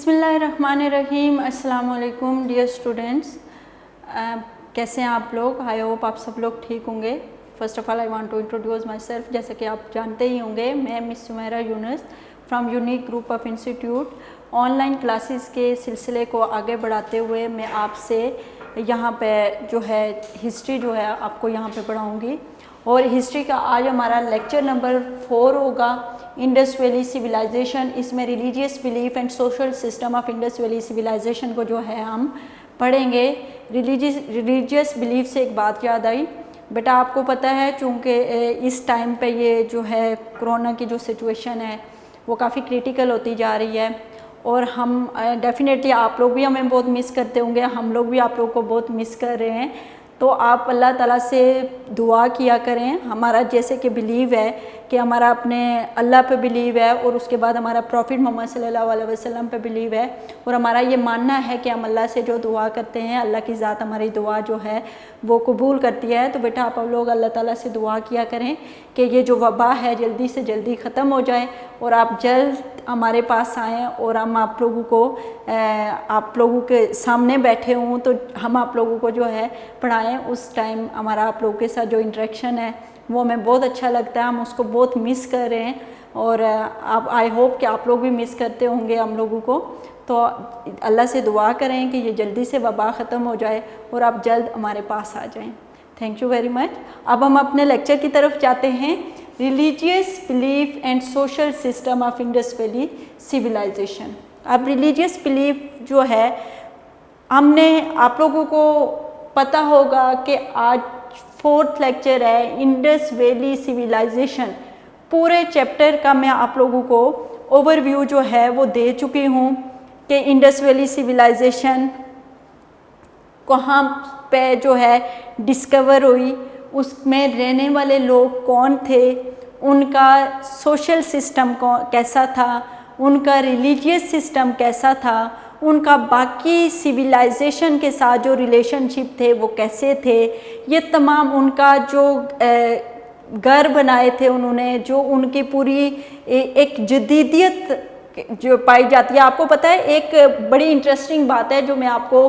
बिस्मिल्लाहिर्रहमानिर्रहीम। अस्सलाम वालेकुम डियर स्टूडेंट्स। कैसे हैं आप लोग? आई होप आप सब लोग ठीक होंगे। First of all I want to introduce my self. जैसे कि आप जानते ही होंगे, मैं Miss Sumera Yunus from unique group of institute. Online classes के सिलसिले को आगे बढ़ाते हुए मैं आपसे यहाँ पे जो है हिस्ट्री जो है आपको यहाँ पे पढ़ाऊँगी। और हिस्ट्री का आज हमारा लेक्चर नंबर 4 होगा, इंडस वैली सिविलाइजेशन। इसमें religious belief and social system of Indus valley civilization को जो है हम पढ़ेंगे। रिलीजियस बिलीफ से एक बात याद आई बेटा, आपको पता है चूँकि इस टाइम पे ये जो है कोरोना की जो सिचुएशन है वो काफ़ी क्रिटिकल होती जा रही है और हम डेफिनेटली आप लोग भी हमें बहुत मिस करते होंगे, हम लोग भी आप लोग को बहुत मिस कर रहे हैं। तो आप अल्लाह ताला से दुआ किया करें। हमारा जैसे कि बिलीव है कि हमारा अपने अल्लाह पे बिलीव है और उसके बाद हमारा प्रॉफिट मोहम्मद सल्लल्लाहु अलैहि वसल्लम पे बिलीव है और हमारा ये मानना है कि हम अल्लाह से जो दुआ करते हैं अल्लाह की ज़ात हमारी दुआ जो है वो कबूल करती है। तो बेटा आप लोग अल्लाह ताला से दुआ किया करें कि ये जो वबा है जल्दी से जल्दी ख़त्म हो जाए और आप जल्द हमारे पास आएँ और हम आप लोगों के सामने बैठे हों तो हम आप लोगों को जो है पढ़ाएं। उस टाइम हमारा आप लोगों के साथ जो इंटरेक्शन है वो हमें बहुत अच्छा लगता है, हम उसको बहुत मिस कर रहे हैं और आप आई होप कि आप लोग भी मिस करते होंगे हम लोगों को। तो अल्लाह से दुआ करें कि ये जल्दी से वबा ख़त्म हो जाए और आप जल्द हमारे पास आ जाएं। Thank you very much. अब हम अपने लेक्चर की तरफ जाते हैं। Religious belief and social system of Indus valley civilization. अब रिलीजियस बिलीफ जो है, हमने आप लोगों को पता होगा कि आज 4th लेक्चर है इंडस वैली सिविलाइजेशन। पूरे चैप्टर का मैं आप लोगों को ओवरव्यू जो है वो दे चुकी हूँ कि इंडस वैली सिविलाइजेशन कहाँ पे जो है डिस्कवर हुई, उसमें रहने वाले लोग कौन थे, उनका सोशल सिस्टम कैसा था, उनका रिलीजियस सिस्टम कैसा था, उनका बाकी सिविलाइजेशन के साथ जो रिलेशनशिप थे वो कैसे थे, ये तमाम उनका जो घर बनाए थे उन्होंने, जो उनकी पूरी एक जदीदियत जो पाई जाती है। आपको पता है एक बड़ी इंटरेस्टिंग बात है जो मैं आपको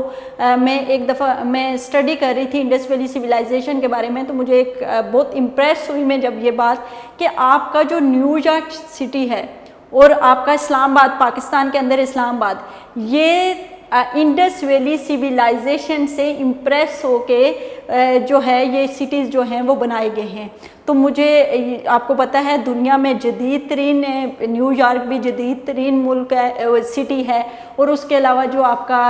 मैं एक दफ़ा मैं स्टडी कर रही थी इंडस वैली सिविलाइजेशन के बारे में, तो मुझे एक बहुत इम्प्रेस हुई मैं जब ये बात कि आपका जो न्यूयॉर्क सिटी है और आपका इस्लामाबाद, पाकिस्तान के अंदर इस्लामाबाद, ये इंडस वैली सिविलाइजेशन से इम्प्रेस होके जो है ये सिटीज़ जो हैं वो बनाए गए हैं। तो मुझे आपको पता है दुनिया में जदीद तरीन न्यूयॉर्क भी जदीद तरीन मुल्क है, सिटी है। और उसके अलावा जो आपका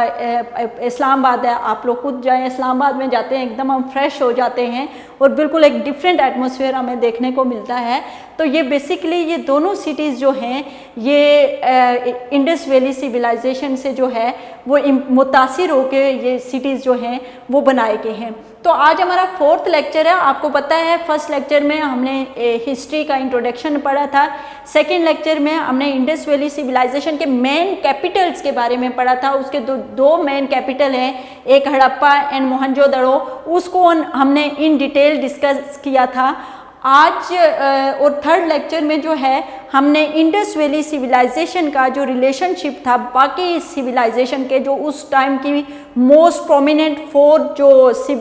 इस्लामाबाद है, आप लोग खुद जाएं इस्लामाबाद में जाते हैं एकदम हम फ्रेश हो जाते हैं और बिल्कुल एक डिफरेंट एटमॉस्फेयर हमें देखने को मिलता है। तो ये बेसिकली ये दोनों सिटीज़ जो हैं ये इंडस वैली सिविलाइजेशन से जो है वो मुतासिर होकर ये सिटीज़ जो हैं वो बनाए गए हैं। तो आज हमारा 4th लेक्चर है। आपको पता है फर्स्ट लेक्चर में हमने हिस्ट्री का इंट्रोडक्शन पढ़ा था, सेकंड लेक्चर में हमने इंडस वैली सिविलाइजेशन के मेन कैपिटल्स के बारे में पढ़ा था। उसके दो मेन कैपिटल हैं, एक हड़प्पा एंड मोहनजोदड़ो, उसको हमने इन डिटेल डिस्कस किया था। आज और थर्ड लेक्चर में जो है हमने इंडस वैली सिविलाइजेशन का जो रिलेशनशिप था बाकी सिविलाइजेशन के, जो उस टाइम की मोस्ट प्रोमिनेंट 4 जो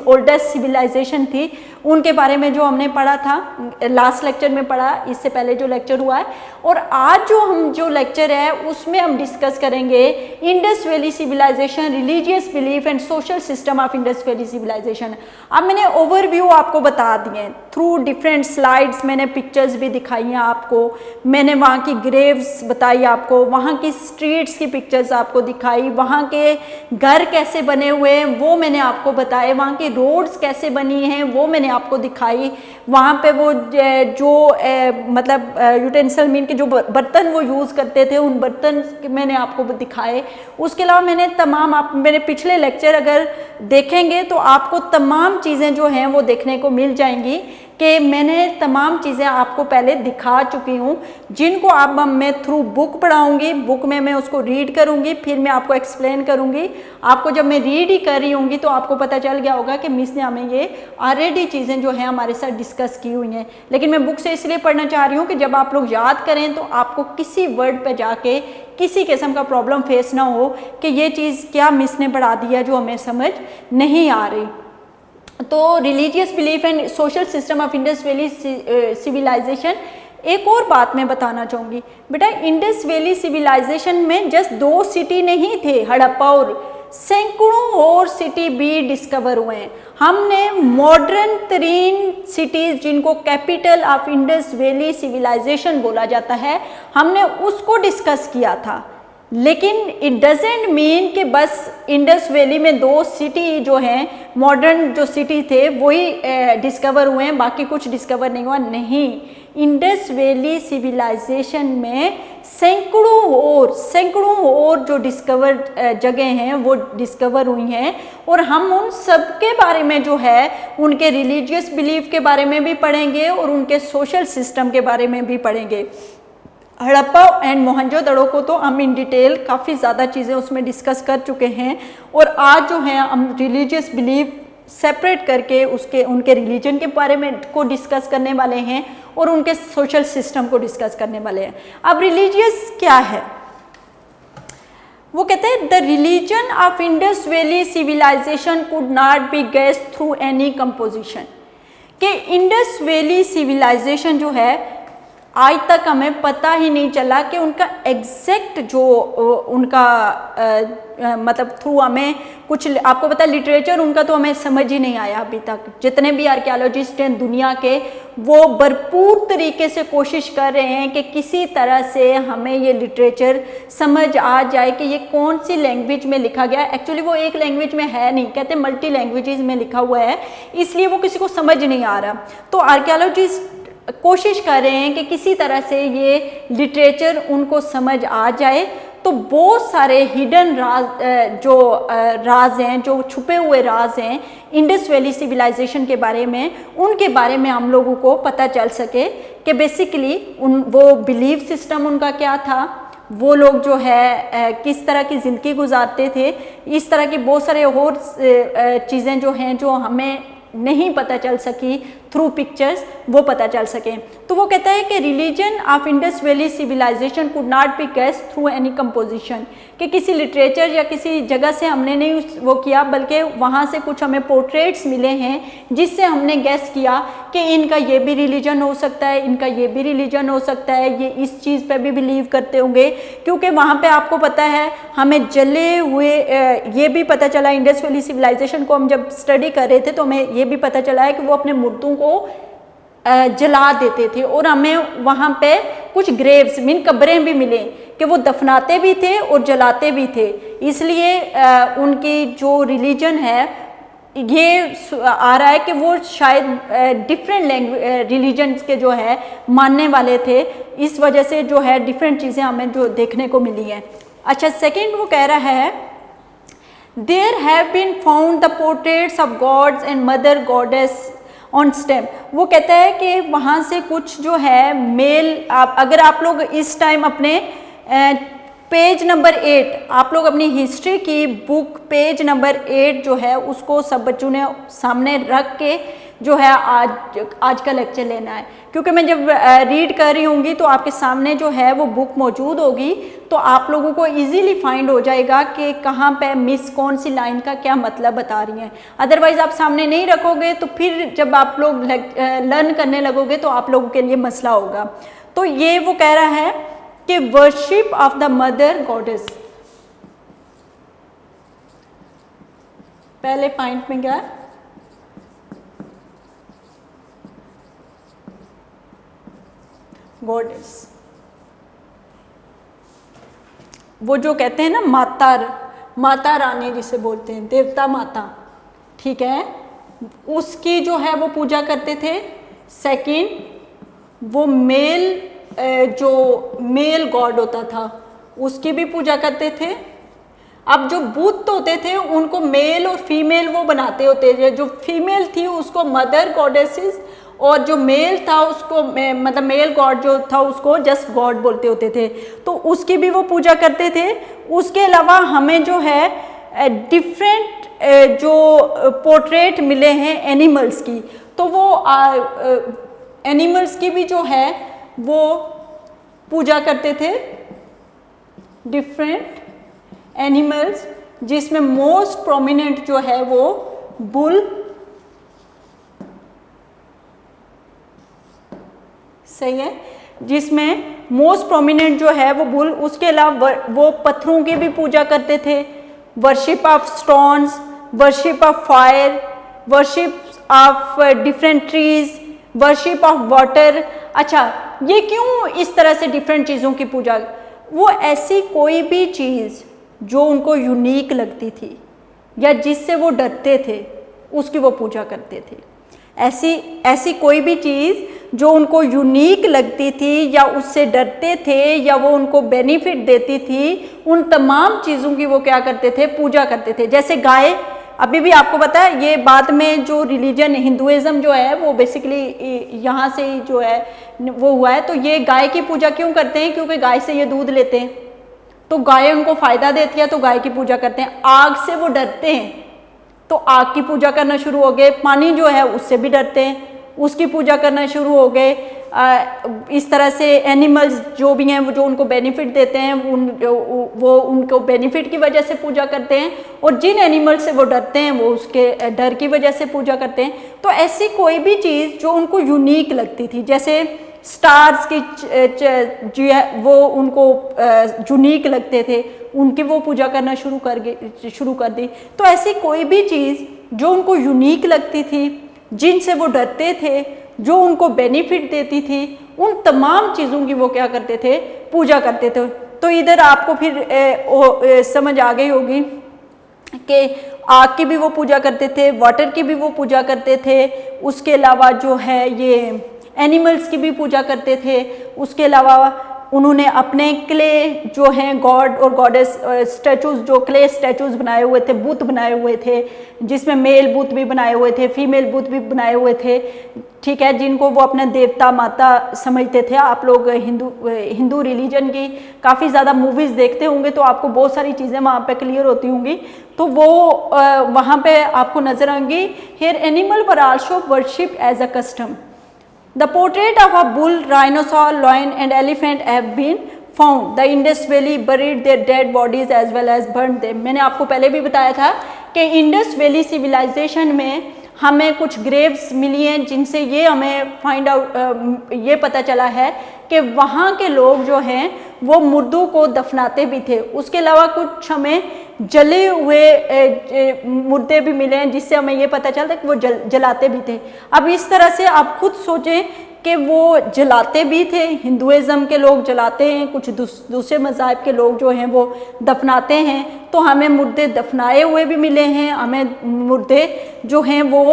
ओल्डेस्ट सिविलाइजेशन थी उनके बारे में जो हमने पढ़ा था, लास्ट लेक्चर में पढ़ा, इससे पहले जो लेक्चर हुआ है। और आज जो लेक्चर है उसमें हम डिस्कस करेंगे Indus valley civilization, religious belief and social system of Indus valley civilization. अब मैंने ओवरव्यू आपको बता दिए थ्रू डिफरेंट स्लाइड्स, मैंने पिक्चर्स भी दिखाई हैं आपको, मैंने वहाँ की ग्रेव्स बताई आपको, वहाँ की स्ट्रीट्स की पिक्चर्स आपको दिखाई, वहाँ के घर कैसे बने हुए हैं वो मैंने आपको बताए, वहाँ की रोड्स कैसे बनी हैं वो मैंने आपको दिखाई, वहाँ पे वो जो मतलब यूटेंसिल मीन के जो बर्तन वो यूज़ करते थे उन बर्तन मैंने आपको दिखाए। उसके अलावा मैंने तमाम आप मेरे पिछले लेक्चर अगर देखेंगे तो आपको तमाम चीज़ें जो हैं वो देखने को मिल जाएंगी कि मैंने तमाम चीज़ें आपको पहले दिखा चुकी हूँ, जिनको आप मैं थ्रू बुक पढ़ाऊँगी, बुक में मैं उसको रीड करूँगी, फिर मैं आपको एक्सप्लेन करूँगी। आपको जब मैं रीड ही कर रही होंगी तो आपको पता चल गया होगा कि मिस ने हमें ये ऑलरेडी चीज़ें जो हैं हमारे साथ डिस्कस की हुई हैं। लेकिन मैं बुक से इसलिए पढ़ना चाह रही हूँ कि जब आप लोग याद करें तो आपको किसी वर्ड पे जाके किसी किस्म का प्रॉब्लम फेस ना हो कि ये चीज़ क्या मिस ने पढ़ा दिया जो हमें समझ नहीं आ रही। तो religious belief and social system of Indus valley civilization, एक और बात मैं बताना चाहूँगी बेटा, इंडस वैली सिविलाइजेशन में जस्ट 2 सिटी नहीं थे, हड़प्पा और सैकड़ों और सिटी भी डिस्कवर हुए हैं। हमने मॉडर्न तरीन सिटीज़ जिनको capital of Indus valley civilization बोला जाता है, हमने उसको डिस्कस किया था। लेकिन इट डजेंट मीन कि बस इंडस वैली में 2 सिटी जो हैं मॉडर्न जो सिटी थे वही डिस्कवर हुए हैं, बाकी कुछ डिस्कवर नहीं हुआ। नहीं, इंडस वैली सिविलाइजेशन में सैकड़ों और जो डिस्कवर जगह हैं वो डिस्कवर हुई हैं, और हम उन सब के बारे में जो है उनके रिलीजियस बिलीफ के बारे में भी पढ़ेंगे और उनके सोशल सिस्टम के बारे में भी पढ़ेंगे। हड़प्पा एंड मोहनजोदड़ो को तो हम इन डिटेल काफ़ी ज़्यादा चीज़ें उसमें डिस्कस कर चुके हैं, और आज जो है हम रिलीजियस बिलीफ सेपरेट करके उनके रिलीजन के बारे में को डिस्कस करने वाले हैं और उनके सोशल सिस्टम को डिस्कस करने वाले हैं। अब रिलीजियस क्या है, वो कहते हैं the religion of Indus valley civilization could not be guessed through any composition, कि इंडस वैली सिविलाइजेशन जो है आज तक हमें पता ही नहीं चला कि उनका एग्जैक्ट जो उनका मतलब थ्रू हमें कुछ, आपको पता है लिटरेचर उनका तो हमें समझ ही नहीं आया अभी तक। जितने भी आर्कियोलॉजिस्ट हैं दुनिया के, वो भरपूर तरीके से कोशिश कर रहे हैं कि किसी तरह से हमें ये लिटरेचर समझ आ जाए कि ये कौन सी लैंग्वेज में लिखा गया है। एक्चुअली वो एक लैंग्वेज में है नहीं, कहते मल्टी लैंग्वेजेस में लिखा हुआ है, इसलिए वो किसी को समझ नहीं आ रहा। तो आर्कियोलॉजिस्ट कोशिश कर रहे हैं कि किसी तरह से ये लिटरेचर उनको समझ आ जाए। तो बहुत सारे हिडन राज हैं, जो छुपे हुए राज हैं इंडस वैली सिविलाइजेशन के बारे में, उनके बारे में हम लोगों को पता चल सके कि बेसिकली वो बिलीफ सिस्टम उनका क्या था, वो लोग जो है किस तरह की ज़िंदगी गुजारते थे। इस तरह की बहुत सारे और चीज़ें जो हैं जो हमें नहीं पता चल सकी थ्रू पिक्चर्स, वो पता चल सके। तो वो कहता है कि religion of Indus valley civilization could not be guessed through any composition, कि किसी लिटरेचर या किसी जगह से हमने नहीं वो किया, बल्कि वहाँ से कुछ हमें पोर्ट्रेट्स मिले हैं जिससे हमने गेस किया कि इनका ये भी रिलीजन हो सकता है, इनका ये भी रिलीजन हो सकता है, ये इस चीज़ पे भी बिलीव करते होंगे। क्योंकि वहाँ पे आपको पता है हमें जले हुए ये भी पता चला, इंडस वैली सिविलाइजेशन को हम जब स्टडी कर रहे थे तो हमें ये भी पता चला है कि वो अपने मुर्दों को जला देते थे, और हमें वहाँ पे कुछ ग्रेव्स मीन कब्रें भी मिले कि वो दफनाते भी थे और जलाते भी थे। इसलिए उनकी जो रिलीजन है ये आ रहा है कि वो शायद डिफरेंट रिलीजन्स के जो है मानने वाले थे, इस वजह से जो है डिफरेंट चीज़ें हमें जो देखने को मिली हैं। अच्छा, सेकेंड वो कह रहा है there have been found the portraits of gods and mother goddess on stem. वो कहता है कि वहाँ से कुछ जो है मेल, अगर आप लोग इस टाइम अपने पेज नंबर 8, आप लोग अपनी हिस्ट्री की बुक पेज नंबर 8 जो है उसको सब बच्चों ने सामने रख के जो है आज का लेक्चर लेना है। क्योंकि मैं जब रीड कर रही होंगी तो आपके सामने जो है वो बुक मौजूद होगी, तो आप लोगों को इजीली फाइंड हो जाएगा कि कहाँ पे मिस कौन सी लाइन का क्या मतलब बता रही हैं। अदरवाइज़ आप सामने नहीं रखोगे तो फिर जब आप लोग लर्न करने लगोगे तो आप लोगों के लिए मसला होगा। तो ये वो कह रहा है कि worship of the mother goddess, पहले पॉइंट में क्या गॉडेस, वो जो कहते हैं ना माता रानी जिसे बोलते हैं, देवता माता, ठीक है, उसकी जो है वो पूजा करते थे। सेकंड वो जो मेल गॉड होता था उसकी भी पूजा करते थे। अब जो बुत होते थे उनको मेल और फीमेल वो बनाते होते थे, जो फीमेल थी उसको मदर गॉडेसेस और जो मेल था उसको मतलब मेल गॉड जो था उसको जस्ट गॉड बोलते होते थे, तो उसकी भी वो पूजा करते थे। उसके अलावा हमें जो है डिफरेंट जो पोर्ट्रेट मिले हैं एनिमल्स की, तो वो एनिमल्स की भी जो है वो पूजा करते थे, डिफरेंट एनिमल्स, जिसमें मोस्ट प्रोमिनेंट जो है वो बुल, सही है, जिसमें मोस्ट प्रोमिनेंट जो है वो बुल। उसके अलावा वो पत्थरों की भी पूजा करते थे, worship of stones, worship of fire, worship of different trees, worship of water. अच्छा, ये क्यों इस तरह से डिफरेंट चीज़ों की पूजा? वो ऐसी कोई भी चीज़ जो उनको यूनिक लगती थी या जिससे वो डरते थे उसकी वो पूजा करते थे। ऐसी कोई भी चीज़ जो उनको यूनिक लगती थी या उससे डरते थे या वो उनको बेनिफिट देती थी, उन तमाम चीज़ों की वो क्या करते थे? पूजा करते थे। जैसे गाय, अभी भी आपको पता है, ये बाद में जो रिलीजन हिंदुइज्म जो है वो बेसिकली यहाँ से ही जो है वो हुआ है। तो ये गाय की पूजा क्यों करते हैं? क्योंकि गाय से ये दूध लेते हैं, तो गाय उनको फायदा देती है, तो गाय की पूजा करते हैं। आग से वो डरते हैं तो आग की पूजा करना शुरू हो गए। पानी जो है उससे भी डरते हैं, उसकी पूजा करना शुरू हो गए। इस तरह से एनिमल्स जो भी हैं वो जो उनको बेनिफिट देते हैं वो उनको बेनिफिट की वजह से पूजा करते हैं, और जिन एनिमल से वो डरते हैं वो उसके डर की वजह से पूजा करते हैं। तो ऐसी कोई भी चीज़ जो उनको यूनिक लगती थी, जैसे स्टार्स की जो है वो उनको यूनिक लगते थे, उनकी वो पूजा करना शुरू कर दी। तो ऐसी कोई भी चीज़ जो उनको यूनिक लगती थी, जिनसे वो डरते थे, जो उनको बेनिफिट देती थी, उन तमाम चीज़ों की वो क्या करते थे? पूजा करते थे। तो इधर आपको फिर समझ आ गई होगी कि आग की भी वो पूजा करते थे, वाटर की भी वो पूजा करते थे, उसके अलावा जो है ये एनिमल्स की भी पूजा करते थे। उसके अलावा उन्होंने अपने क्ले जो हैं गॉड और गॉडेस स्टैचूज, जो क्ले स्टैचूज बनाए हुए थे, बुत बनाए हुए थे, जिसमें मेल बुत भी बनाए हुए थे, फीमेल बुत भी बनाए हुए थे, ठीक है, जिनको वो अपने देवता माता समझते थे। आप लोग हिंदू रिलीजन की काफ़ी ज़्यादा मूवीज़ देखते होंगे तो आपको बहुत सारी चीज़ें वहाँ पे क्लियर होती होंगी, तो वो वहाँ पे आपको नजर आएंगी। Here animal were also worship as a custom. The portrait of a bull, rhinoceros, lion and elephant have been found. The Indus Valley buried their dead bodies as well as burned them. मैंने आपको पहले भी बताया था कि Indus valley civilization में हमें कुछ ग्रेव्स मिली हैं जिनसे ये हमें फाइंड आउट ये पता चला है कि वहाँ के लोग जो हैं वो मुर्दों को दफनाते भी थे। उसके अलावा कुछ हमें जले हुए मुर्दे भी मिले हैं जिससे हमें ये पता चलता है कि वो जलाते भी थे। अब इस तरह से आप खुद सोचें कि वो जलाते भी थे, हिंदुइज़्म के लोग जलाते हैं, कुछ दूसरे मज़ाहब के लोग जो हैं वो दफनाते हैं, तो हमें मुर्दे दफनाए हुए भी मिले हैं, हमें मुर्दे जो हैं वो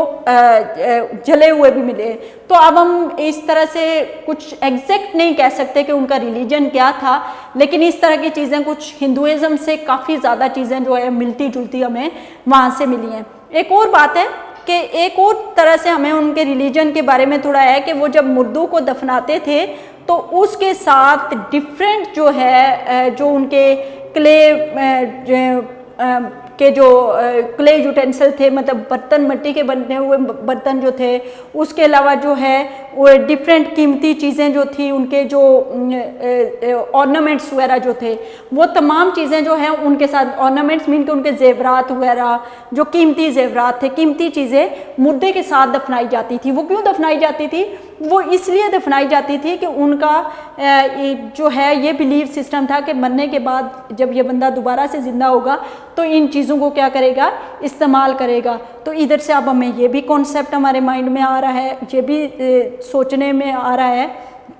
जले हुए भी मिले। तो अब हम इस तरह से कुछ एग्जैक्ट नहीं कह सकते कि उनका रिलीजन क्या था, लेकिन इस तरह की चीज़ें कुछ हिंदुइज़्म से काफ़ी ज़्यादा चीज़ें जो है मिलती जुलती हमें वहाँ से मिली हैं। एक और बात है कि एक और तरह से हमें उनके रिलीजन के बारे में थोड़ा है कि वो जब मुर्दों को दफनाते थे तो उसके साथ डिफरेंट जो है जो उनके क्ले के जो क्ले यूटेंसिल थे, मतलब बर्तन, मिट्टी के बने हुए बर्तन जो थे, उसके अलावा जो है वो डिफरेंट कीमती चीज़ें जो थी, उनके जो ऑर्नामेंट्स वगैरह जो थे, वो तमाम चीज़ें जो हैं उनके साथ, ऑर्नामेंट्स मीन के उनके जेवरात वगैरह, जो कीमती जेवरात थे, कीमती चीज़ें मुर्दे के साथ दफनाई जाती थी। वो क्यों दफनाई जाती थी? वो इसलिए दफनाई जाती थी कि उनका जो है ये बिलीव सिस्टम था कि मरने के बाद जब ये बंदा दोबारा से ज़िंदा होगा तो इन चीज़ों को क्या करेगा? इस्तेमाल करेगा। तो इधर से अब हमें ये भी कॉन्सेप्ट हमारे माइंड में आ रहा है, ये भी सोचने में आ रहा है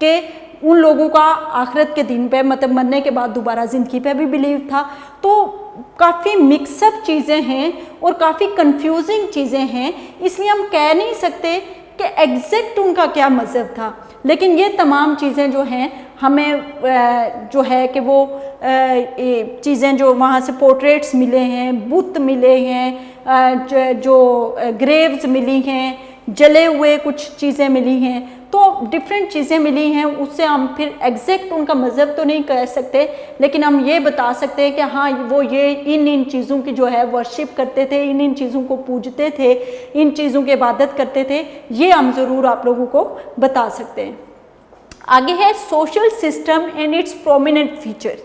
कि उन लोगों का आखिरत के दिन पे, मतलब मरने के बाद दोबारा ज़िंदगी पे भी बिलीव था। तो काफ़ी मिक्सअप चीज़ें हैं और काफ़ी कंफ्यूजिंग चीज़ें हैं, इसलिए हम कह नहीं सकते कि एग्जैक्ट उनका क्या मज़हब था। लेकिन ये तमाम चीज़ें जो हैं हमें जो है कि वो चीज़ें जो वहाँ से पोर्ट्रेट्स मिले हैं, बुत मिले हैं, जो ग्रेव्स मिली हैं, जले हुए कुछ चीज़ें मिली हैं, तो डिफरेंट चीज़ें मिली हैं, उससे हम फिर एग्जैक्ट उनका मज़हब तो नहीं कह सकते, लेकिन हम ये बता सकते हैं कि हाँ वो ये इन चीज़ों की जो है वर्शिप करते थे, इन चीज़ों को पूजते थे, इन चीज़ों की इबादत करते थे, ये हम ज़रूर आप लोगों को बता सकते हैं। आगे है social system and it's prominent feature.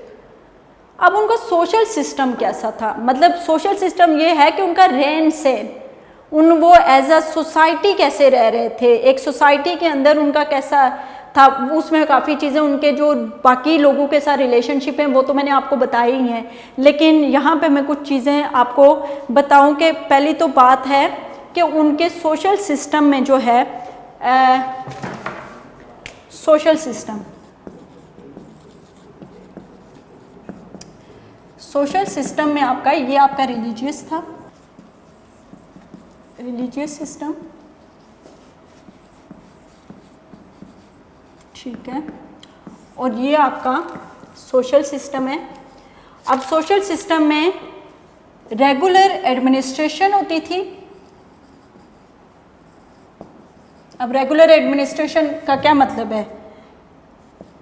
अब उनका सोशल सिस्टम कैसा था, मतलब सोशल सिस्टम ये है कि उनका रहन सहन, वो एज अ सोसाइटी कैसे रह रहे थे, एक सोसाइटी के अंदर उनका कैसा था, उसमें काफ़ी चीज़ें, उनके जो बाकी लोगों के साथ रिलेशनशिप हैं वो तो मैंने आपको बताई ही हैं, लेकिन यहाँ पे मैं कुछ चीज़ें आपको बताऊँ कि पहली तो बात है कि उनके सोशल सिस्टम में जो है सोशल सिस्टम में आपका ये आपका रिलीजियस था, रिलीजियस सिस्टम, ठीक है, और ये आपका सोशल सिस्टम है। अब सोशल सिस्टम में रेगुलर एडमिनिस्ट्रेशन होती थी। अब रेगुलर एडमिनिस्ट्रेशन का क्या मतलब है,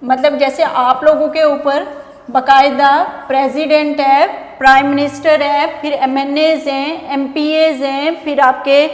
मतलब जैसे आप लोगों के ऊपर बाकायदा प्रेसिडेंट है, प्राइम मिनिस्टर है, फिर एमएनएज हैं, एमपीएज हैं, फिर आपके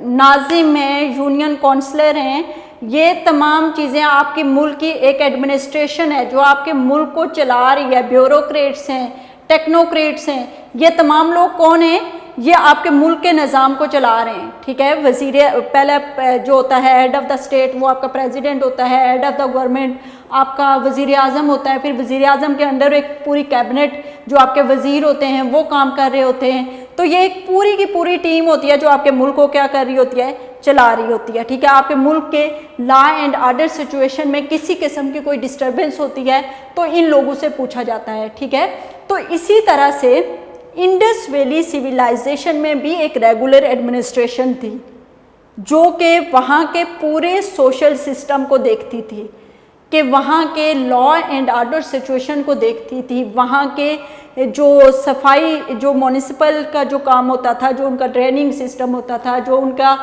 नाजिम हैं, यूनियन काउंसलर हैं, ये तमाम चीज़ें आपके मुल्क की एक एडमिनिस्ट्रेशन है जो आपके मुल्क को चला रही है। ब्यूरोक्रेट्स हैं, टेक्नोक्रेट्स हैं, ये तमाम लोग कौन हैं, ये आपके मुल्क के निज़ाम को चला रहे हैं, ठीक है। वजीर पहले जो होता है हेड ऑफ़ द स्टेट, वो आपका प्रेसिडेंट होता है, हेड ऑफ़ द गवर्नमेंट आपका वज़ीर आज़म होता है, फिर वज़ीर आज़म के अंडर एक पूरी कैबिनेट जो आपके वज़ीर होते हैं वो काम कर रहे होते हैं। तो ये एक पूरी की पूरी टीम होती है जो आपके मुल्क को क्या कर रही होती है, चला रही होती है, ठीक है। आपके मुल्क के लॉ एंड ऑर्डर सिचुएशन में किसी किस्म की कोई डिस्टर्बेंस होती है तो इन लोगों से पूछा जाता है, ठीक है। तो इसी तरह से इंडस वैली सिविलाइजेशन में भी एक रेगुलर एडमिनिस्ट्रेशन थी जो कि वहाँ के पूरे सोशल सिस्टम को देखती थी, कि वहाँ के लॉ एंड ऑर्डर सिचुएशन को देखती थी, वहाँ के जो सफाई, जो म्यूनिसिपल का जो काम होता था, जो उनका ड्रेनिंग सिस्टम होता था, जो उनका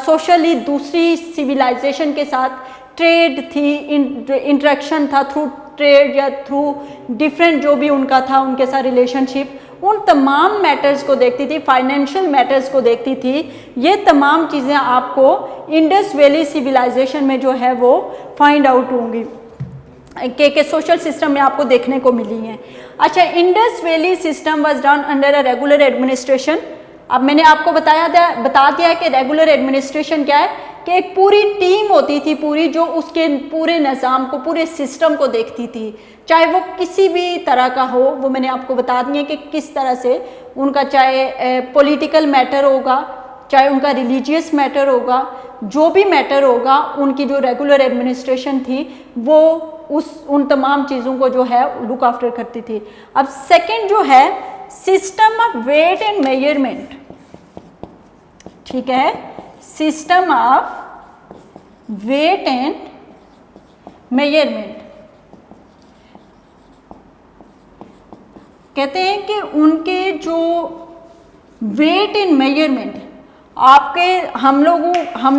सोशली दूसरी सिविलाइजेशन के साथ ट्रेड थी, इंटरेक्शन था थ्रू ट्रेड या थ्रू डिफरेंट जो भी उनका था उनके साथ रिलेशनशिप, उन तमाम मैटर्स को देखती थी, फाइनेंशियल मैटर्स को देखती थी। ये तमाम चीज़ें आपको इंडस वैली सिविलाइजेशन में जो है वो फाइंड आउट होंगी के सोशल सिस्टम में आपको देखने को मिली हैं। अच्छा, Indus valley system was done under a regular administration. अब मैंने आपको बता दिया कि रेगुलर एडमिनिस्ट्रेशन क्या है, कि एक पूरी टीम होती थी पूरी जो उसके पूरे निज़ाम को, पूरे सिस्टम को देखती थी, चाहे वो किसी भी तरह का हो। वो मैंने आपको बता दिया कि किस तरह से उनका, चाहे पॉलिटिकल मैटर होगा, चाहे उनका रिलीजियस मैटर होगा, जो भी मैटर होगा, उनकी जो रेगुलर एडमिनिस्ट्रेशन थी वो उन तमाम चीज़ों को जो है लुक आफ्टर करती थी। अब सेकंड जो है system of weight and measurement, ठीक है, system of weight and measurement. कहते हैं कि उनके जो वेट एंड मेजरमेंट आपके, हम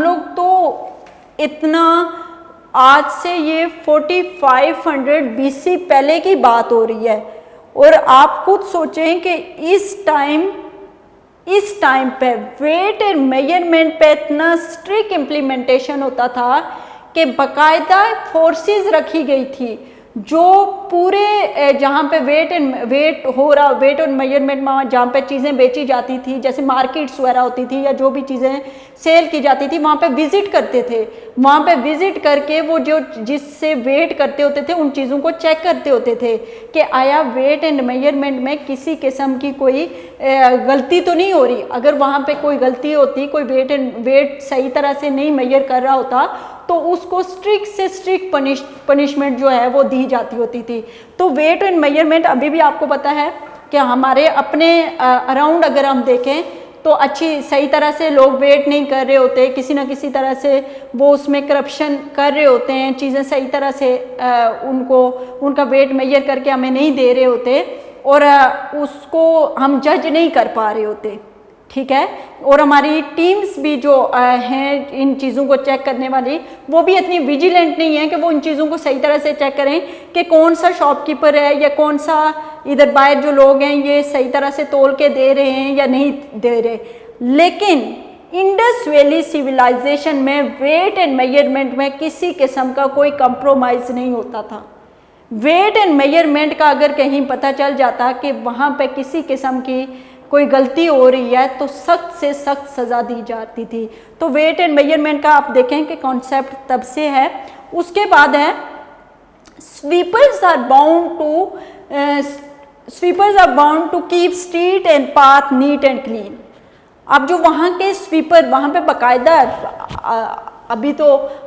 लोग तो इतना, आज से ये 4500 BC पहले की बात हो रही है, और आप खुद सोचें कि इस टाइम पे वेट एंड मेजरमेंट पे इतना स्ट्रिक्ट इम्प्लीमेंटेशन होता था कि बाकायदा फोर्सेस रखी गई थी जो पूरे जहाँ पे वेट और मेजरमेंट में जहाँ पे चीज़ें बेची जाती थी, जैसे मार्केट्स वगैरह होती थी या जो भी चीज़ें सेल की जाती थी, वहाँ पे विज़िट करते थे। वहाँ पे विज़िट करके वो जो जिससे वेट करते होते थे उन चीज़ों को चेक करते होते थे कि आया वेट एंड मेजरमेंट में किसी किस्म की कोई गलती तो नहीं हो रही। अगर वहाँ पे कोई गलती होती, कोई वेट सही तरह से नहीं मेजर कर रहा होता, तो उसको स्ट्रिक्ट से स्ट्रिक्ट पनिशमेंट जो है वो दी जाती होती थी। तो वेट एंड मेजरमेंट अभी भी आपको पता है कि हमारे अपने अराउंड अगर हम देखें तो अच्छी सही तरह से लोग वेट नहीं कर रहे होते, किसी ना किसी तरह से वो उसमें करप्शन कर रहे होते हैं, चीज़ें सही तरह से उनका वेट मेजर करके हमें नहीं दे रहे होते, और उसको हम जज नहीं कर पा रहे होते, ठीक है। और हमारी टीम्स भी जो हैं इन चीज़ों को चेक करने वाली, वो भी इतनी विजिलेंट नहीं है कि वो इन चीज़ों को सही तरह से चेक करें कि कौन सा शॉपकीपर है या कौन सा इधर बाहर जो लोग हैं ये सही तरह से तोल के दे रहे हैं या नहीं दे रहे। लेकिन इंडस वैली सिविलाइजेशन में वेट एंड मेजरमेंट में किसी किस्म का कोई कंप्रोमाइज़ नहीं होता था। वेट एंड मेजरमेंट का अगर कहीं पता चल जाता कि वहाँ पे किसी किस्म की कोई गलती हो रही है तो सख्त से सख्त सज़ा दी जाती थी। तो वेट एंड मेजरमेंट का आप देखें कि कॉन्सेप्ट तब से है। उसके बाद है sweepers are bound to keep street and path neat and clean. अब जो वहाँ के स्वीपर, वहाँ पे बाकायदा, अभी तो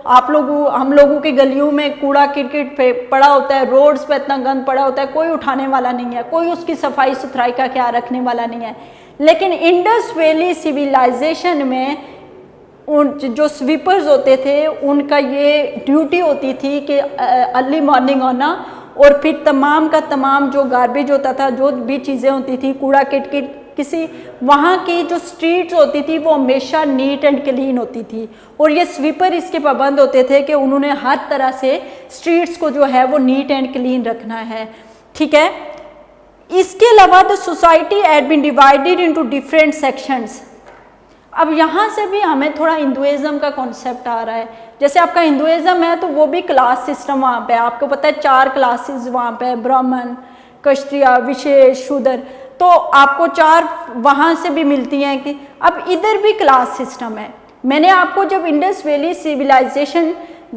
हम लोगों की गलियों में कूड़ा किरकिट पे पड़ा होता है, रोड्स पे इतना गंद पड़ा होता है, कोई उठाने वाला नहीं है, कोई उसकी सफाई सुथराई का ख्याल रखने वाला नहीं है। लेकिन इंडस वैली सिविलाइजेशन में जो स्वीपर्स होते थे उनका ये ड्यूटी होती थी कि अर्ली मॉर्निंग आना और फिर तमाम का तमाम जो गार्बेज होता था, जो भी चीज़ें होती थी, कूड़ा किटकिट, किसी वहाँ की जो स्ट्रीट्स होती थी वो हमेशा नीट एंड क्लीन होती थी। और ये स्वीपर इसके पाबंद होते थे कि उन्होंने हर तरह से स्ट्रीट्स को जो है वो नीट एंड क्लीन रखना है, ठीक है। इसके अलावा the society had been divided into different sections. अब यहाँ से भी हमें थोड़ा हिंदुइज्म का कॉन्सेप्ट आ रहा है। जैसे आपका हिंदुइज्म है तो वो भी क्लास सिस्टम वहाँ पे, आपको पता है 4 क्लासेस वहाँ पे, ब्राह्मण, क्षत्रिय, विशेष, शूद्र, तो आपको 4 वहाँ से भी मिलती हैं कि अब इधर भी क्लास सिस्टम है। मैंने आपको जब इंडस वैली सिविलाइजेशन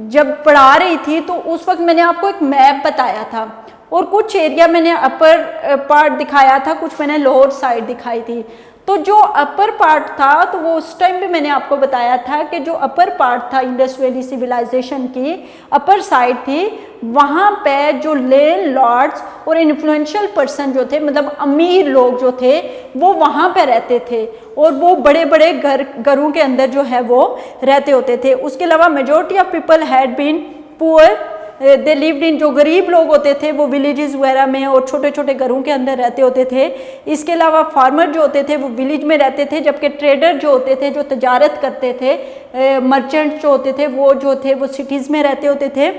जब पढ़ा रही थी तो उस वक्त मैंने आपको एक मैप बताया था और कुछ एरिया मैंने अपर पार्ट दिखाया था, कुछ मैंने लोअर साइड दिखाई थी। तो जो अपर पार्ट था तो वो उस टाइम भी मैंने आपको बताया था कि जो अपर पार्ट था इंडस वैली सिविलाइजेशन की अपर साइड थी, वहाँ पे जो लैंड लॉर्ड्स और इन्फ्लुएंशियल पर्सन जो थे, मतलब अमीर लोग जो थे, वो वहाँ पे रहते थे और वो बड़े बड़े घरों के अंदर जो है वो रहते होते थे। उसके अलावा majority of people had been poor, they lived in, जो गरीब लोग होते थे वो विलेजेस वगैरह में और छोटे छोटे घरों के अंदर रहते होते थे। इसके अलावा फार्मर जो होते थे वो विलेज में रहते थे, जबकि ट्रेडर जो होते थे, जो तजारत करते थे, मर्चेंट जो होते थे वो सिटीज़ में रहते होते थे।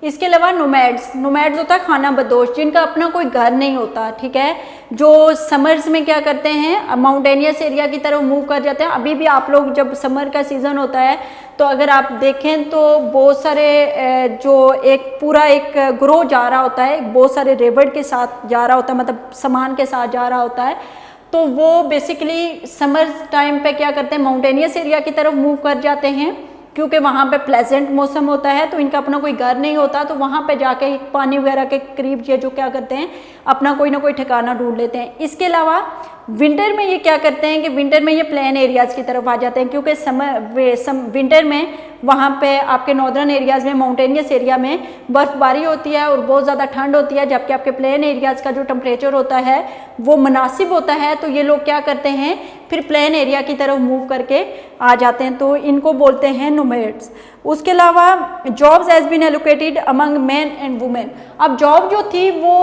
इसके अलावा नोमैड्स होता है खाना बदोश, जिनका अपना कोई घर नहीं होता, ठीक है, जो समर्स में क्या करते हैं, माउंटेनियस एरिया की तरफ मूव कर जाते हैं। अभी भी आप लोग जब समर का सीज़न होता है तो अगर आप देखें तो बहुत सारे जो एक पूरा एक ग्रोह जा रहा होता है, बहुत सारे रेवड़ के साथ जा रहा होता है, मतलब सामान के साथ जा रहा होता है, तो वो बेसिकली समर टाइम पे क्या करते हैं, माउंटेनियस एरिया की तरफ मूव कर जाते हैं, क्योंकि वहाँ पे प्लेजेंट मौसम होता है, तो इनका अपना कोई घर नहीं होता, तो वहाँ पे जाके पानी वगैरह के करीब ये जो क्या करते हैं, अपना कोई ना कोई ठिकाना ढूंढ लेते हैं। इसके अलावा विंटर में ये क्या करते हैं कि विंटर में ये प्लेन एरियाज़ की तरफ आ जाते हैं, क्योंकि विंटर में वहाँ पे आपके नॉर्दर्न एरियाज़ में, माउंटेनियस एरिया में बर्फ़बारी होती है और बहुत ज़्यादा ठंड होती है, जबकि आपके प्लेन एरियाज़ का जो टेम्परेचर होता है वो मुनासिब होता है। तो ये लोग क्या करते हैं, फिर प्लेन एरिया की तरफ मूव करके आ जाते हैं, तो इनको बोलते हैं नोमैड्स। उसके अलावा jobs has been allocated among man and women. अब जॉब जो थी वो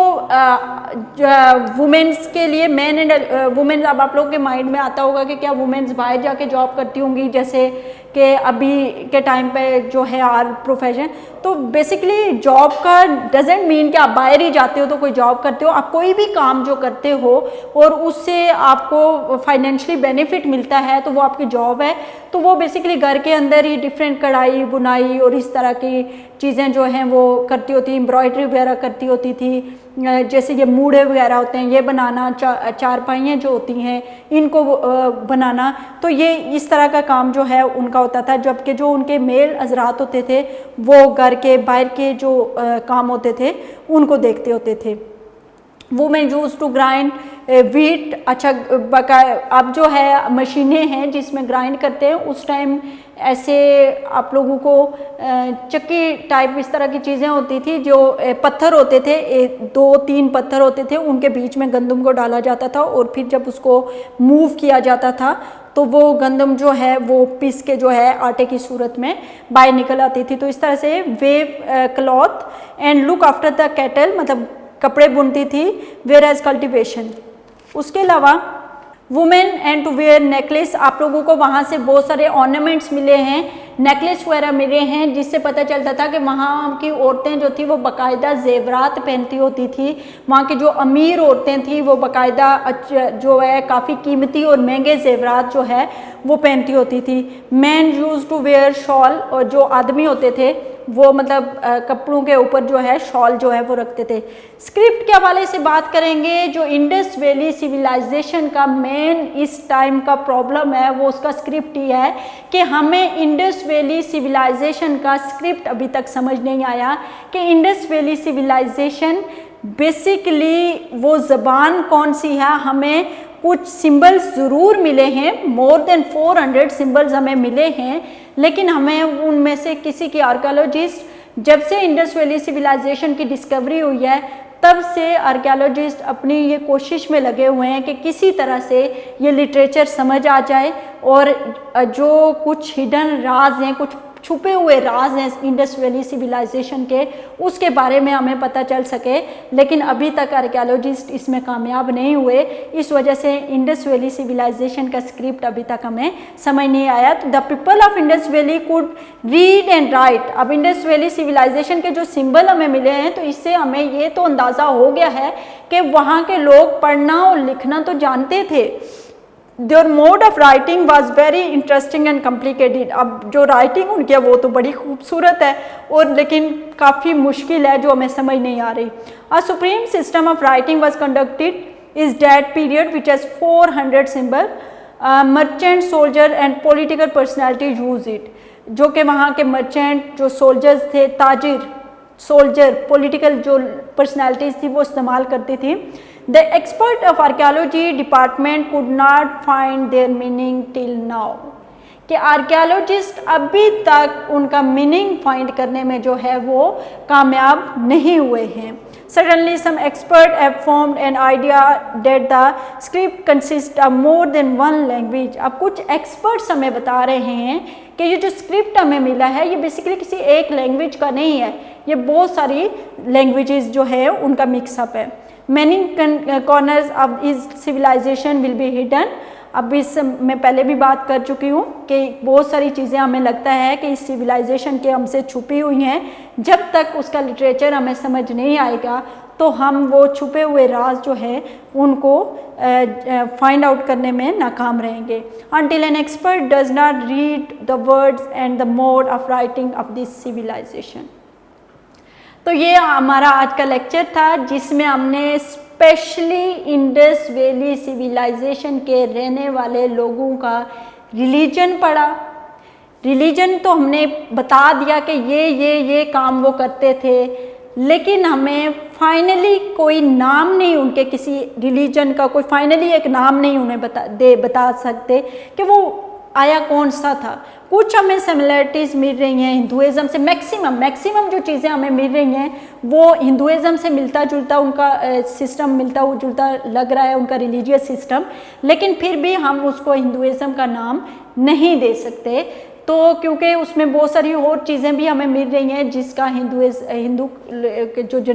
वुमेन्स के लिए, मैन एंड वुमेन, अब आप लोगों के माइंड में आता होगा कि क्या वुमेन्स बाहर जाके जॉब करती होंगी, जैसे कि अभी के टाइम पे जो है आर प्रोफेशन। तो बेसिकली जॉब का डजेंट मीन कि आप बाहर ही जाते हो तो कोई जॉब करते हो, आप कोई भी काम जो करते हो और उससे आपको फाइनेंशियली बेनिफिट मिलता है तो वो आपकी जॉब है। तो वो बेसिकली घर के अंदर ही डिफरेंट कढ़ाई बुनाई और इस तरह की चीज़ें जो हैं वो करती होती, एम्ब्रॉयडरी वगैरह करती होती थी, जैसे ये मूढ़े वगैरह होते हैं ये बनाना, चारपाइयाँ जो होती हैं इनको बनाना, तो ये इस तरह का काम जो है उनका होता था। जबकि जो उनके मेल हजरात होते थे वो घर के बाहर के जो काम होते थे उनको देखते होते थे। Women use to grind wheat, अच्छा अब जो है मशीनें हैं जिसमें ग्राइंड करते हैं, उस टाइम ऐसे आप लोगों को चक्की टाइप इस तरह की चीज़ें होती थी, जो पत्थर होते थे, 2-3 पत्थर होते थे, उनके बीच में गंदम को डाला जाता था और फिर जब उसको मूव किया जाता था तो वो गंदम जो है वो पीस के जो है आटे की सूरत में बाहर निकल आती थी। तो इस तरह से weave cloth and look after the cattle, मतलब कपड़े बुनती थी, वेयर एज कल्टिवेशन। उसके अलावा women and to wear necklace, आप लोगों को वहाँ से बहुत सारे ऑर्नामेंट्स मिले हैं, नेकलेस वगैरह मिले हैं, जिससे पता चलता था कि वहाँ की औरतें जो थी वो बाकायदा जेवरात पहनती होती थी। वहाँ की जो अमीर औरतें थी वो बाकायदा जो है काफ़ी कीमती और महंगे जेवरात जो है वो पहनती होती थी। Man use to wear shawl, और जो आदमी होते थे वो मतलब कपड़ों के ऊपर जो है शॉल जो है वो रखते थे। स्क्रिप्ट के हवाले से बात करेंगे, जो इंडस वैली सिविलाइजेशन का मेन इस टाइम का प्रॉब्लम है वो उसका स्क्रिप्ट ही है कि हमें इंडस वैली सिविलाइजेशन का स्क्रिप्ट अभी तक समझ नहीं आया कि इंडस वैली सिविलाइजेशन बेसिकली वो ज़बान कौन सी है। हमें कुछ सिंबल्स ज़रूर मिले हैं, मोर देन 400 सिंबल्स हमें मिले हैं, लेकिन हमें उनमें से किसी की आर्कियोलॉजिस्ट, जब से इंडस वैली सिविलाइजेशन की डिस्कवरी हुई है तब से आर्कियोलॉजिस्ट अपनी ये कोशिश में लगे हुए हैं कि किसी तरह से ये लिटरेचर समझ आ जाए और जो कुछ हिडन राज हैं, कुछ छुपे हुए राज हैं इंडस वैली सिविलाइजेशन के, उसके बारे में हमें पता चल सके। लेकिन अभी तक आर्कियोलॉजिस्ट इसमें कामयाब नहीं हुए, इस वजह से इंडस वैली सिविलाइजेशन का स्क्रिप्ट अभी तक हमें समझ नहीं आया। तो the people of Indus valley could read and right. अब इंडस वैली सिविलाइजेशन के जो सिंबल हमें मिले हैं तो इससे हमें ये तो अंदाज़ा हो गया है कि वहाँ के लोग पढ़ना और लिखना तो जानते थे। Their mode of writing was very interesting and complicated। अब जो राइटिंग उनकी है वो तो बड़ी खूबसूरत है और लेकिन काफ़ी मुश्किल है जो हमें समझ नहीं आ रही। A supreme system of writing was conducted is that period which has 400 symbol। Merchant, soldier and political personality use it. जो कि वहाँ के मर्चेंट, जो सोल्जर्स थे, ताजिर, सोल्जर, पॉलिटिकल जो पर्सनैलिटीज़ थी वो इस्तेमाल करती थी। The expert of archaeology department could not find there meaning till now. कि आर्कियोलॉजिस्ट अभी तक उनका मीनिंग फाइंड करने में जो है वो कामयाब नहीं हुए हैं। Suddenly some expert have formed an idea that the script consists of more than one language। अब कुछ experts हमें बता रहे हैं कि ये जो स्क्रिप्ट हमें मिला है ये बेसिकली किसी एक लैंग्वेज का नहीं है, ये बहुत सारी लैंग्वेजेस जो है उनका मिक्सअप है। Many corners of his civilization will be hidden। अब इस मैं पहले भी बात कर चुकी हूँ कि बहुत सारी चीज़ें हमें लगता है कि इस सिविलाइजेशन के हमसे छुपी हुई हैं। जब तक उसका लिटरेचर हमें समझ नहीं आएगा तो हम वो छुपे हुए राज जो है उनको फाइंड आउट करने में नाकाम रहेंगे। Until an expert does not read the words and the mode of writing of this civilization। तो ये हमारा आज का लेक्चर था जिसमें हमने स्पेशली इंडस वैली सिविलाइजेशन के रहने वाले लोगों का रिलीजन पढ़ा। रिलीजन तो हमने बता दिया कि ये काम वो करते थे, लेकिन हमें फाइनली कोई नाम नहीं, उनके किसी रिलीजन का कोई फाइनली एक नाम नहीं उन्हें बता सकते कि वो आया कौन सा था। कुछ हमें सिमिलरिटीज़ मिल रही हैं हिंदुज़म से, मैक्सिमम जो चीज़ें हमें मिल रही हैं वो हिंदुज़म से मिलता जुलता उनका सिस्टम मिलता जुलता लग रहा है, उनका रिलीजियस सिस्टम, लेकिन फिर भी हम उसको हिंदुज़म का नाम नहीं दे सकते। तो क्योंकि उसमें बहुत सारी और चीज़ें भी हमें मिल रही हैं जिसका हिंदू जो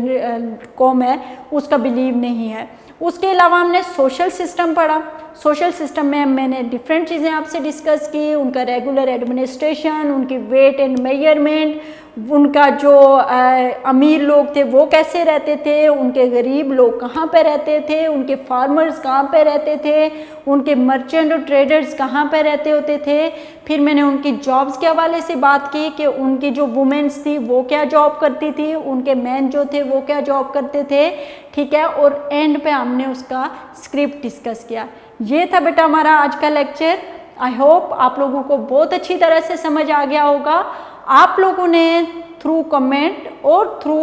कौम है उसका बिलीव नहीं है। उसके अलावा हमने सोशल सिस्टम पढ़ा। सोशल सिस्टम में मैंने डिफरेंट चीज़ें आपसे डिस्कस की, उनका रेगुलर एडमिनिस्ट्रेशन, उनकी वेट एंड मेजरमेंट, उनका जो अमीर लोग थे वो कैसे रहते थे, उनके गरीब लोग कहाँ पे रहते थे, उनके फार्मर्स कहाँ पे रहते थे, उनके मर्चेंट और ट्रेडर्स कहाँ पे रहते होते थे। फिर मैंने उनकी जॉब्स के हवाले से बात की कि उनकी जो वुमेन्स थी वो क्या जॉब करती थी, उनके मैन जो थे वो क्या जॉब करते थे, ठीक है। और एंड पे हमने उसका स्क्रिप्ट डिस्कस किया। ये था बेटा हमारा आज का लेक्चर। आई होप आप लोगों को बहुत अच्छी तरह से समझ आ गया होगा। आप लोगों ने थ्रू कमेंट और थ्रू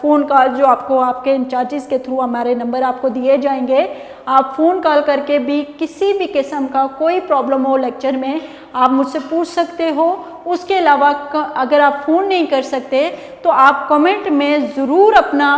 फ़ोन कॉल, जो आपको आपके इंचार्जेस के थ्रू हमारे नंबर आपको दिए जाएंगे, आप फ़ोन कॉल करके भी किसी भी किस्म का कोई प्रॉब्लम हो लेक्चर में आप मुझसे पूछ सकते हो। उसके अलावा अगर आप फ़ोन नहीं कर सकते तो आप कमेंट में ज़रूर अपना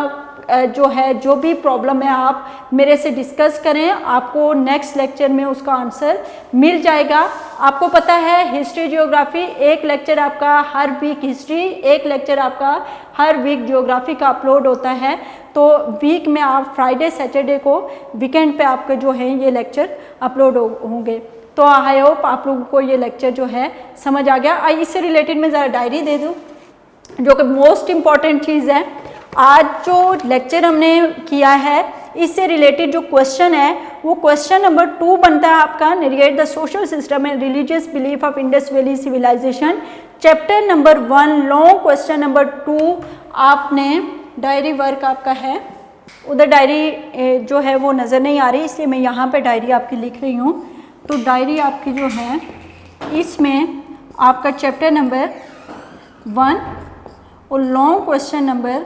जो है जो भी प्रॉब्लम है आप मेरे से डिस्कस करें, आपको नेक्स्ट लेक्चर में उसका आंसर मिल जाएगा। आपको पता है हिस्ट्री ज्योग्राफी एक लेक्चर आपका हर वीक हिस्ट्री, एक लेक्चर आपका हर वीक ज्योग्राफी का अपलोड होता है। तो वीक में आप फ्राइडे सैटरडे को वीकेंड पे आपके जो है ये लेक्चर अपलोड होंगे। तो आई होप आप लोगों को ये लेक्चर जो है समझ आ गया। इससे रिलेटेड मैं ज़रा डायरी दे दूँ जो कि मोस्ट इम्पॉर्टेंट चीज़ है। आज जो लेक्चर हमने किया है इससे रिलेटेड जो क्वेश्चन है वो क्वेश्चन नंबर 2 बनता है आपका, navigate the social system and religious belief of Indus valley civilization, chapter number 1 long question number 2 आपने डायरी वर्क आपका है। उधर डायरी जो है वो नज़र नहीं आ रही इसलिए मैं यहाँ पे डायरी आपकी लिख रही हूँ। तो डायरी आपकी जो है इसमें आपका चैप्टर नंबर 1 और लॉन्ग क्वेश्चन नंबर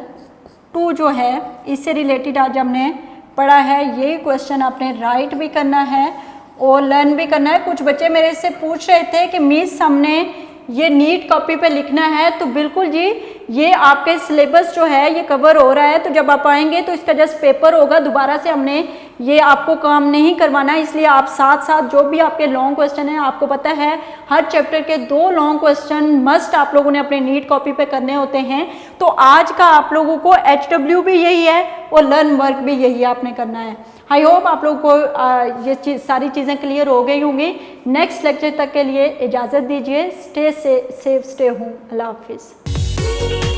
2 जो है इससे रिलेटेड आज हमने पढ़ा है। ये क्वेश्चन आपने राइट भी करना है और लर्न भी करना है। कुछ बच्चे मेरे से पूछ रहे थे कि मिस हमने ये नीट कॉपी पे लिखना है, तो बिल्कुल जी ये आपके सिलेबस जो है ये कवर हो रहा है। तो जब आप आएंगे तो इसका जस्ट पेपर होगा, दोबारा से हमने ये आपको काम नहीं करवाना, इसलिए आप साथ साथ जो भी आपके लॉन्ग क्वेश्चन है, आपको पता है हर चैप्टर के 2 लॉन्ग क्वेश्चन मस्ट आप लोगों ने अपने नीट कॉपी पे करने होते हैं। तो आज का आप लोगों को HW भी यही है और लर्न वर्क भी यही आपने करना है। आई होप आप लोगों को ये सारी चीज़ें क्लियर हो गई होंगी। नेक्स्ट लेक्चर तक के लिए इजाज़त दीजिए। Stay safe, stay home. Allah हाफिज़।